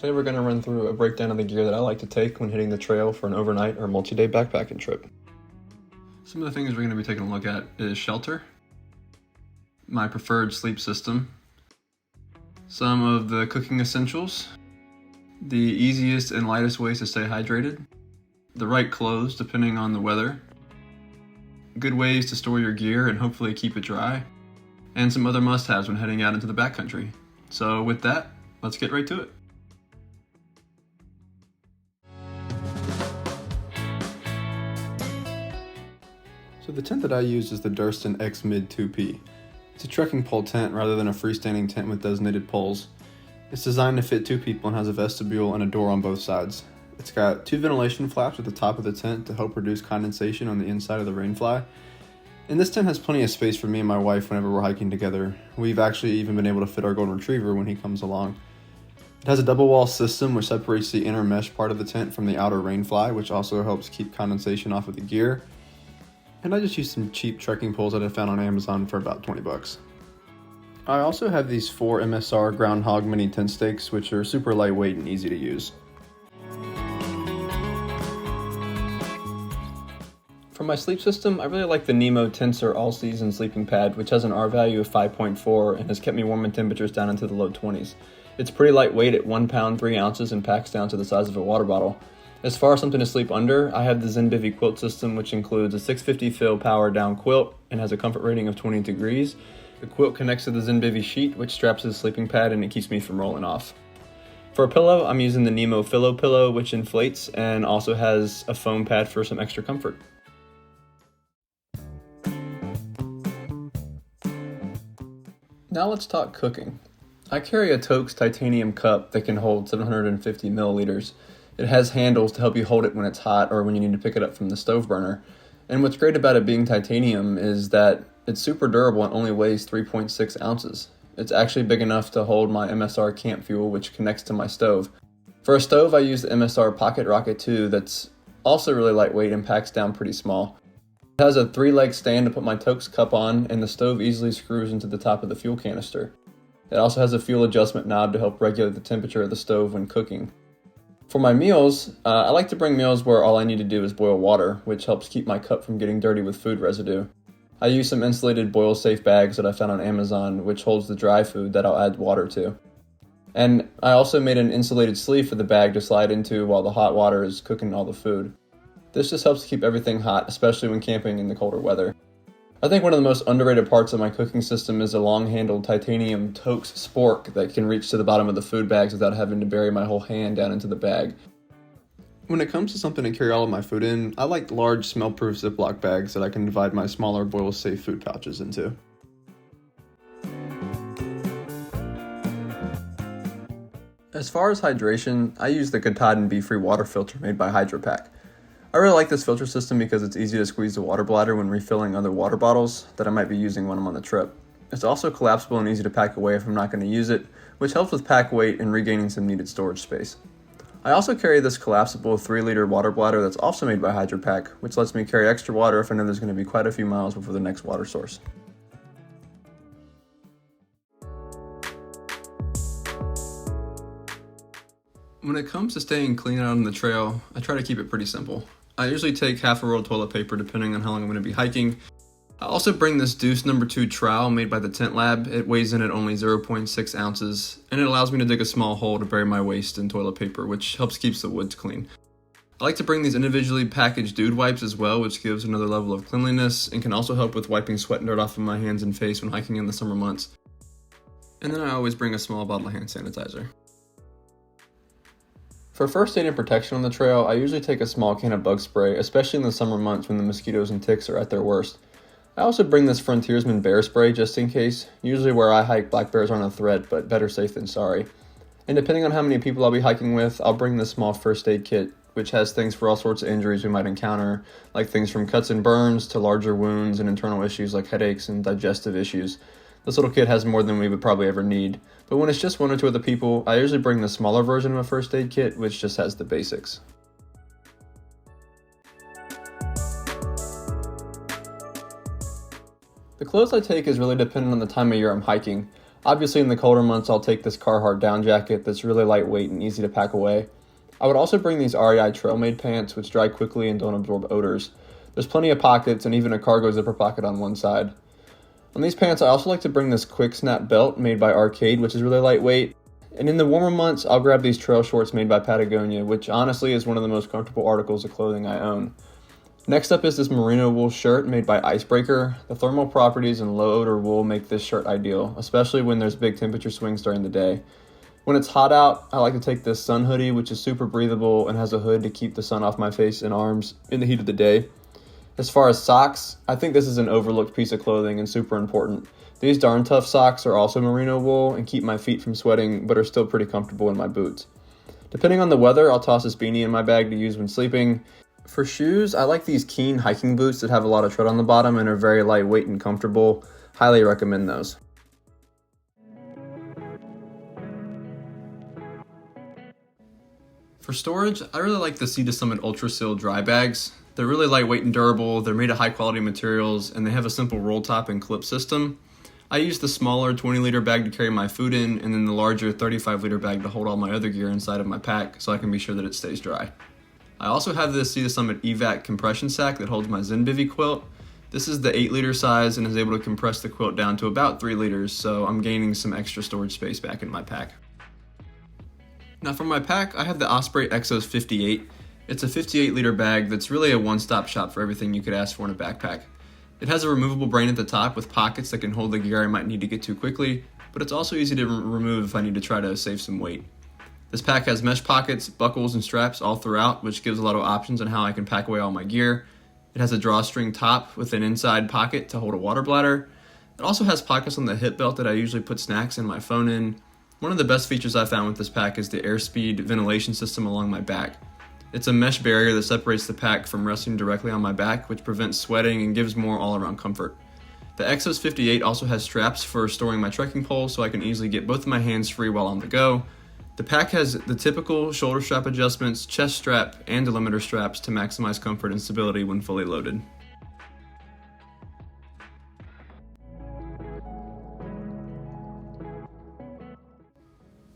Today we're going to run through a breakdown of the gear that I like to take when hitting the trail for an overnight or multi-day backpacking trip. Some of the things we're going to be taking a look at is shelter, my preferred sleep system, some of the cooking essentials, the easiest and lightest ways to stay hydrated, the right clothes depending on the weather, good ways to store your gear and hopefully keep it dry, and some other must-haves when heading out into the backcountry. So with that, let's get right to it. So the tent that I use is the Durston X Mid 2P. It's a trekking pole tent rather than a freestanding tent with designated poles. It's designed to fit 2 people and has a vestibule and a door on both sides. It's got 2 ventilation flaps at the top of the tent to help reduce condensation on the inside of the rainfly. And this tent has plenty of space for me and my wife whenever we're hiking together. We've actually even been able to fit our golden retriever when he comes along. It has a double wall system which separates the inner mesh part of the tent from the outer rainfly, which also helps keep condensation off of the gear. And I just used some cheap trekking poles that I found on Amazon for about 20 bucks. I also have these 4 MSR Groundhog mini tent stakes, which are super lightweight and easy to use. For my sleep system, I really like the Nemo Tensor All-Season Sleeping Pad, which has an R value of 5.4 and has kept me warm in temperatures down into the low 20s. It's pretty lightweight at 1 pound 3 ounces and packs down to the size of a water bottle. As far as something to sleep under, I have the ZenBivy quilt system, which includes a 650 fill power down quilt and has a comfort rating of 20 degrees. The quilt connects to the ZenBivy sheet, which straps to the sleeping pad and it keeps me from rolling off. For a pillow, I'm using the Nemo Philo pillow, which inflates and also has a foam pad for some extra comfort. Now let's talk cooking. I carry a Toaks titanium cup that can hold 750 milliliters. It has handles to help you hold it when it's hot or when you need to pick it up from the stove burner. And what's great about it being titanium is that it's super durable and only weighs 3.6 ounces. It's actually big enough to hold my MSR camp fuel, which connects to my stove. For a stove, I use the MSR Pocket Rocket 2 that's also really lightweight and packs down pretty small. It has a 3-leg stand to put my Toaks cup on, and the stove easily screws into the top of the fuel canister. It also has a fuel adjustment knob to help regulate the temperature of the stove when cooking. For my meals, I like to bring meals where all I need to do is boil water, which helps keep my cup from getting dirty with food residue. I use some insulated boil-safe bags that I found on Amazon, which holds the dry food that I'll add water to. And I also made an insulated sleeve for the bag to slide into while the hot water is cooking all the food. This just helps keep everything hot, especially when camping in the colder weather. I think one of the most underrated parts of my cooking system is a long-handled titanium Toaks spork that can reach to the bottom of the food bags without having to bury my whole hand down into the bag. When it comes to something to carry all of my food in, I like large smell-proof Ziploc bags that I can divide my smaller boil-safe food pouches into. As far as hydration, I use the Katahdin Be Free water filter made by HydroPack. I really like this filter system because it's easy to squeeze the water bladder when refilling other water bottles that I might be using when I'm on the trip. It's also collapsible and easy to pack away if I'm not going to use it, which helps with pack weight and regaining some needed storage space. I also carry this collapsible 3-liter water bladder that's also made by HydroPack, which lets me carry extra water if I know there's going to be quite a few miles before the next water source. When it comes to staying clean out on the trail, I try to keep it pretty simple. I usually take half a roll of toilet paper depending on how long I'm going to be hiking. I also bring this Deuce No. 2 trowel made by the Tent Lab. It weighs in at only 0.6 ounces, and it allows me to dig a small hole to bury my waste in toilet paper, which helps keep the woods clean. I like to bring these individually packaged dude wipes as well, which gives another level of cleanliness and can also help with wiping sweat and dirt off of my hands and face when hiking in the summer months. And then I always bring a small bottle of hand sanitizer. For first aid and protection on the trail, I usually take a small can of bug spray, especially in the summer months when the mosquitoes and ticks are at their worst. I also bring this Frontiersman bear spray just in case. Usually where I hike, black bears aren't a threat, but better safe than sorry. And depending on how many people I'll be hiking with, I'll bring this small first aid kit, which has things for all sorts of injuries we might encounter, like things from cuts and burns to larger wounds and internal issues like headaches and digestive issues. This little kit has more than we would probably ever need, but when it's just 1 or 2 other people, I usually bring the smaller version of a first aid kit, which just has the basics. The clothes I take is really dependent on the time of year I'm hiking. Obviously in the colder months I'll take this Carhartt down jacket that's really lightweight and easy to pack away. I would also bring these REI Trailmade pants, which dry quickly and don't absorb odors. There's plenty of pockets and even a cargo zipper pocket on one side. On these pants I also like to bring this quick snap belt made by Arcade, which is really lightweight. And in the warmer months I'll grab these trail shorts made by Patagonia, which honestly is one of the most comfortable articles of clothing I own. Next up is this merino wool shirt made by Icebreaker. The thermal properties and low odor wool make this shirt ideal, especially when there's big temperature swings during the day. When it's hot out, I like to take this sun hoodie, which is super breathable and has a hood to keep the sun off my face and arms in the heat of the day. As far as socks, I think this is an overlooked piece of clothing and super important. These Darn Tough socks are also merino wool and keep my feet from sweating, but are still pretty comfortable in my boots. Depending on the weather, I'll toss this beanie in my bag to use when sleeping. For shoes, I like these Keen hiking boots that have a lot of tread on the bottom and are very lightweight and comfortable. Highly recommend those. For storage, I really like the Sea to Summit Ultra Seal dry bags. They're really lightweight and durable, they're made of high quality materials, and they have a simple roll top and clip system. I use the smaller 20-liter bag to carry my food in, and then the larger 35-liter bag to hold all my other gear inside of my pack so I can be sure that it stays dry. I also have this Sea to Summit EVAC compression sack that holds my ZenBivy quilt. This is the 8-liter size and is able to compress the quilt down to about 3 liters, so I'm gaining some extra storage space back in my pack. Now for my pack, I have the Osprey Exos 58. It's a 58-liter bag that's really a one-stop shop for everything you could ask for in a backpack. It has a removable brain at the top with pockets that can hold the gear I might need to get to quickly, but it's also easy to remove if I need to try to save some weight. This pack has mesh pockets, buckles, and straps all throughout, which gives a lot of options on how I can pack away all my gear. It has a drawstring top with an inside pocket to hold a water bladder. It also has pockets on the hip belt that I usually put snacks and my phone in. One of the best features I found with this pack is the Airspeed ventilation system along my back. It's a mesh barrier that separates the pack from resting directly on my back, which prevents sweating and gives more all-around comfort. The Exos 58 also has straps for storing my trekking pole so I can easily get both of my hands free while on the go. The pack has the typical shoulder strap adjustments, chest strap, and delimiter straps to maximize comfort and stability when fully loaded.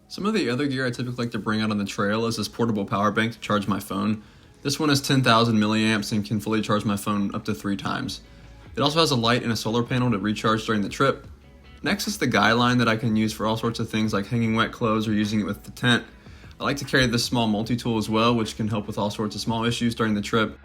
Some of the other gear I typically like to bring out on the trail is this portable power bank to charge my phone. This one is 10,000 milliamps and can fully charge my phone up to 3 times. It also has a light and a solar panel to recharge during the trip. Next is the guy line that I can use for all sorts of things like hanging wet clothes or using it with the tent. I like to carry this small multi-tool as well, which can help with all sorts of small issues during the trip.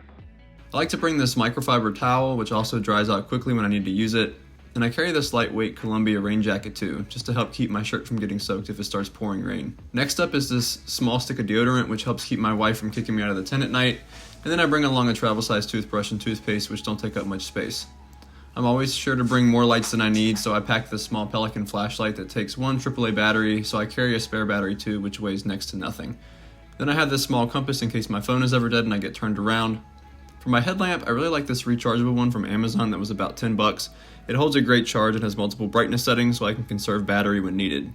I like to bring this microfiber towel, which also dries out quickly when I need to use it. And I carry this lightweight Columbia rain jacket too, just to help keep my shirt from getting soaked if it starts pouring rain. Next up is this small stick of deodorant, which helps keep my wife from kicking me out of the tent at night. And then I bring along a travel-sized toothbrush and toothpaste, which don't take up much space. I'm always sure to bring more lights than I need, so I pack this small Pelican flashlight that takes one AAA battery, so I carry a spare battery too, which weighs next to nothing. Then I have this small compass in case my phone is ever dead and I get turned around. For my headlamp, I really like this rechargeable one from Amazon that was about $10. It holds a great charge and has multiple brightness settings so I can conserve battery when needed.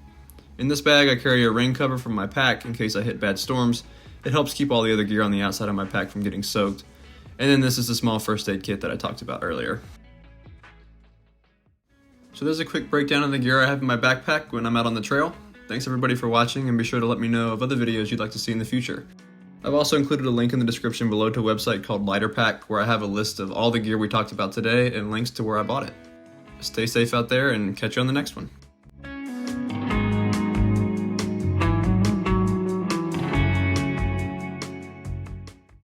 In this bag, I carry a rain cover from my pack in case I hit bad storms. It helps keep all the other gear on the outside of my pack from getting soaked. And then this is the small first aid kit that I talked about earlier. So there's a quick breakdown of the gear I have in my backpack when I'm out on the trail. Thanks everybody for watching, and be sure to let me know of other videos you'd like to see in the future. I've also included a link in the description below to a website called Lighter Pack, where I have a list of all the gear we talked about today and links to where I bought it. Stay safe out there and catch you on the next one.